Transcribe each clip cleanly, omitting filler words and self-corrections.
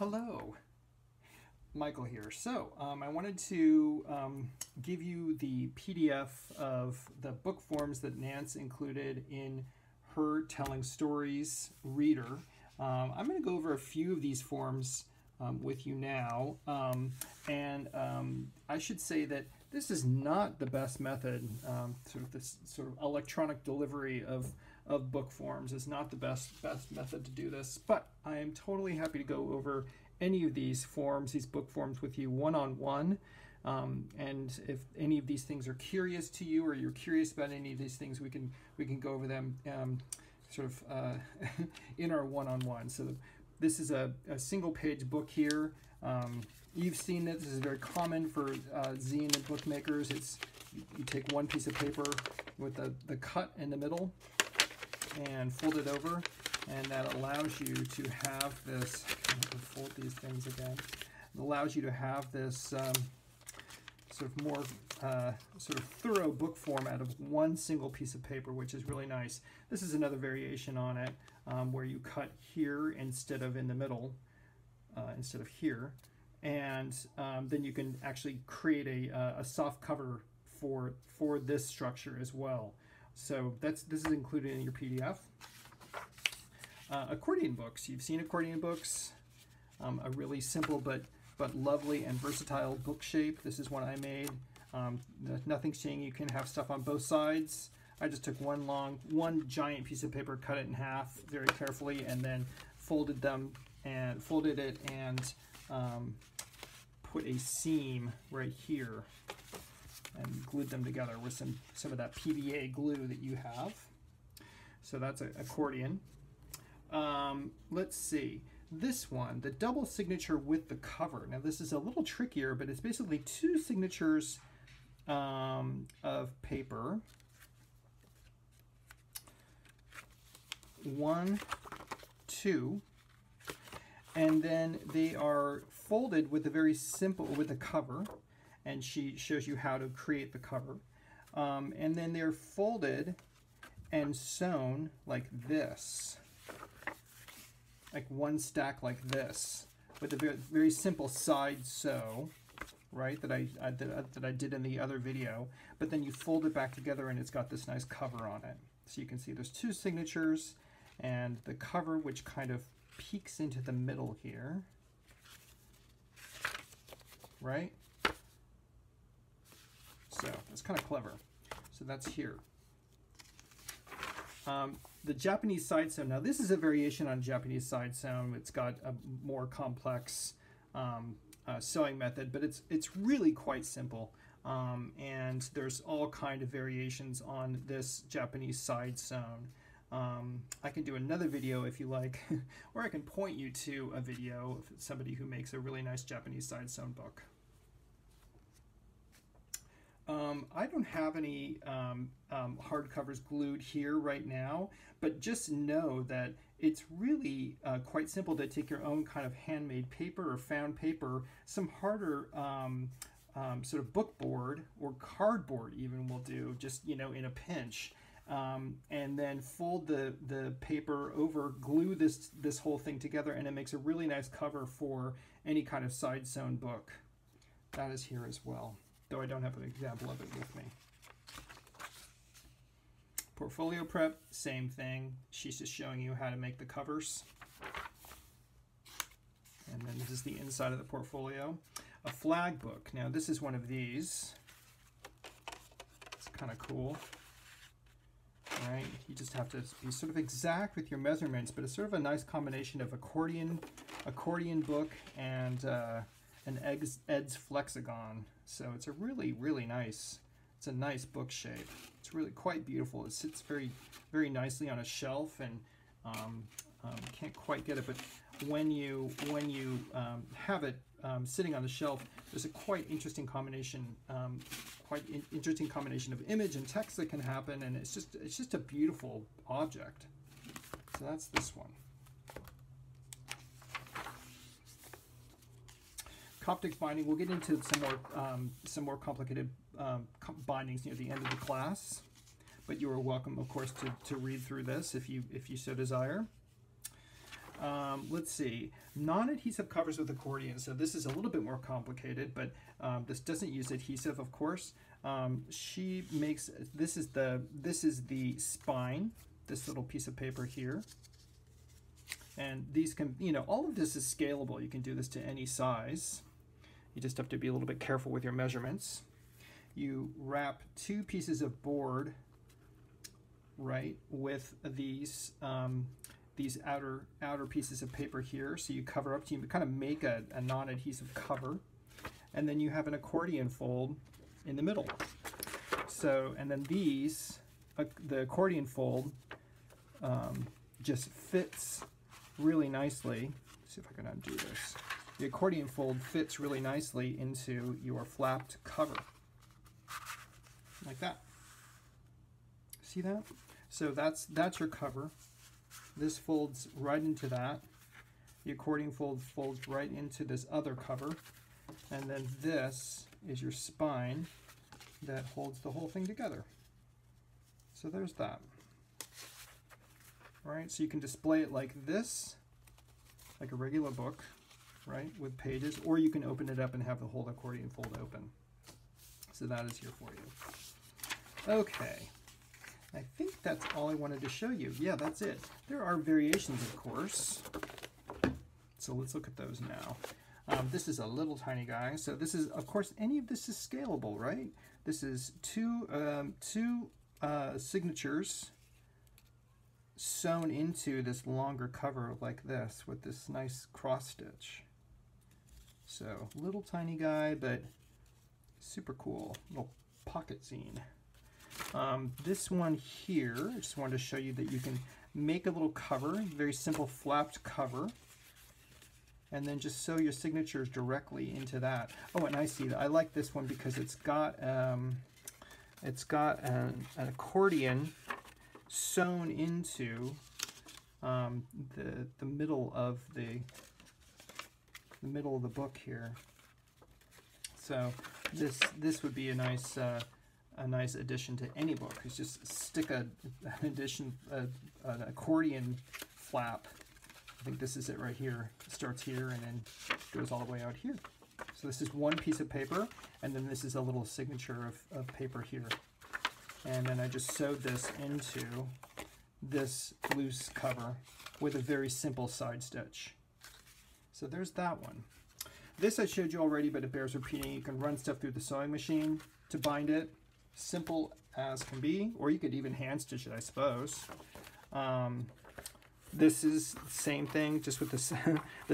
Hello, Michael here. So I wanted to give you the PDF of the book forms that Nance included in her Telling Stories reader. I'm going to go over a few of these forms with you now, and I should say that this is not the best method. This sort of electronic delivery of book forms is not the best method to do this, but I am totally happy to go over any of these forms, these book forms, with you one-on-one. And if any of these things are curious to you, or you're curious about any of these things, we can go over them in our one-on-one. So this is a single-page book here. You've seen this. This is very common for zine and bookmakers. It's you take one piece of paper with the cut in the middle and fold it over, and that allows you to have this. I have to fold these things again. It allows you to have this sort of more thorough book form out of one single piece of paper, which is really nice. This is another variation on it, where you cut here instead of in the middle, instead of here, and then you can actually create a soft cover for this structure as well. So this is included in your PDF. Accordion books. You've seen accordion books. A really simple but lovely and versatile book shape. This is one I made. Nothing's saying you can have stuff on both sides. I just took one giant piece of paper, cut it in half very carefully, and then folded it and put a seam right here and glued them together with some of that PVA glue that you have. So that's an accordion. Let's see. This one, the double signature with the cover. Now this is a little trickier, but it's basically two signatures of paper. 1, 2, and then they are folded with the cover, and she shows you how to create the cover. And then they're folded and sewn like this, like one stack like this, with a very simple side sew, right, that I did in the other video. But then you fold it back together and it's got this nice cover on it. So you can see there's two signatures and the cover, which kind of peeks into the middle here, right? So that's kind of clever. So that's here. The Japanese side sewn. Now this is a variation on Japanese side sewn. It's got a more complex sewing method, but it's really quite simple. And there's all kind of variations on this Japanese side sewn. I can do another video if you like, or I can point you to a video of somebody who makes a really nice Japanese side sewn book. I don't have any hardcovers glued here right now, but just know that it's really quite simple to take your own kind of handmade paper or found paper, some harder sort of book board or cardboard even will do, just in a pinch, and then fold the paper over, glue this whole thing together, and it makes a really nice cover for any kind of side sewn book. That is here as well, though I don't have an example of it with me. Portfolio prep, same thing. She's just showing you how to make the covers. And then this is the inside of the portfolio. A flag book. Now this is one of these. It's kind of cool. Right? You just have to be sort of exact with your measurements, but it's sort of a nice combination of accordion book and an Ed's Flexagon. So it's a really nice, it's a nice book shape. It's really quite beautiful. It sits very nicely on a shelf, and can't quite get it, but when you have it sitting on the shelf, there's a quite interesting combination, of image and text that can happen, and it's just a beautiful object. So that's this one. Coptic binding. We'll get into some more complicated bindings near the end of the class, but you are welcome, of course, to read through this if you so desire. let's see, non-adhesive covers with accordion. So this is a little bit more complicated, but this doesn't use adhesive, of course. She makes, this is the spine, this little piece of paper here. And these can, you know, all of this is scalable. You can do this to any size. You just have to be a little bit careful with your measurements. You wrap 2 pieces of board, right, with these outer pieces of paper here. So you cover up, you kind of make a non-adhesive cover, and then you have an accordion fold in the middle. So, and then these, the accordion fold just fits really nicely. Let's see if I can undo this. The accordion fold fits really nicely into your flapped cover, like that. See that? So that's your cover. This folds right into that. The accordion fold folds right into this other cover. And then this is your spine that holds the whole thing together. So there's that. All right, so you can display it like this, like a regular book, right, with pages, or you can open it up and have the whole accordion fold open. So that is here for you. Okay, I think that's all I wanted to show you. Yeah, that's it. There are variations, of course. So let's look at those now. This is a little tiny guy. So this is, of course, any of this is scalable, right? This is two signatures sewn into this longer cover like this with this nice cross stitch. So little tiny guy, but super cool. Little pocket zine. This one here, I just wanted to show you that you can make a little cover, very simple flapped cover, and then just sew your signatures directly into that. Oh, and I see that. I like this one because it's got an accordion sewn into the middle of the book here. So this would be a nice addition to any book. Is just stick an accordion flap. I think this is it right here. It starts here and then goes all the way out here. So this is one piece of paper, and then this is a little signature of paper here. And then I just sewed this into this loose cover with a very simple side stitch. So there's that one. This I showed you already, but it bears repeating. You can run stuff through the sewing machine to bind it. Simple as can be, or you could even hand stitch it, I suppose. This is the same thing, just with the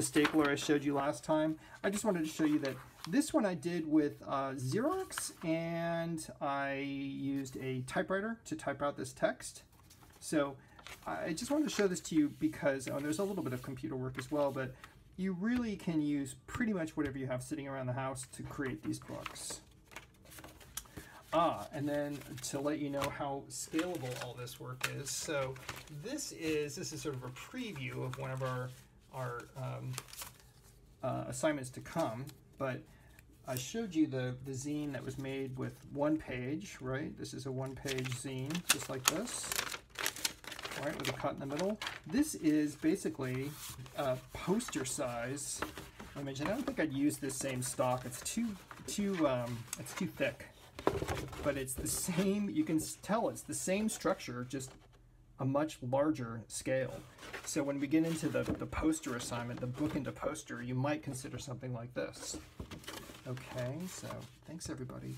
stapler I showed you last time. I just wanted to show you that this one I did with Xerox, and I used a typewriter to type out this text. So I just wanted to show this to you because there's a little bit of computer work as well, but you really can use pretty much whatever you have sitting around the house to create these books. And then to let you know how scalable all this work is. So this is sort of a preview of one of our assignments to come. But I showed you the zine that was made with one page, right? This is a one-page zine, just like this, right, with a cut in the middle. This is basically a poster size image, and I don't think I'd use this same stock. It's too thick. But it's the same, you can tell it's the same structure, just a much larger scale. So when we get into the poster assignment, the book into poster, you might consider something like this. Okay, so thanks everybody.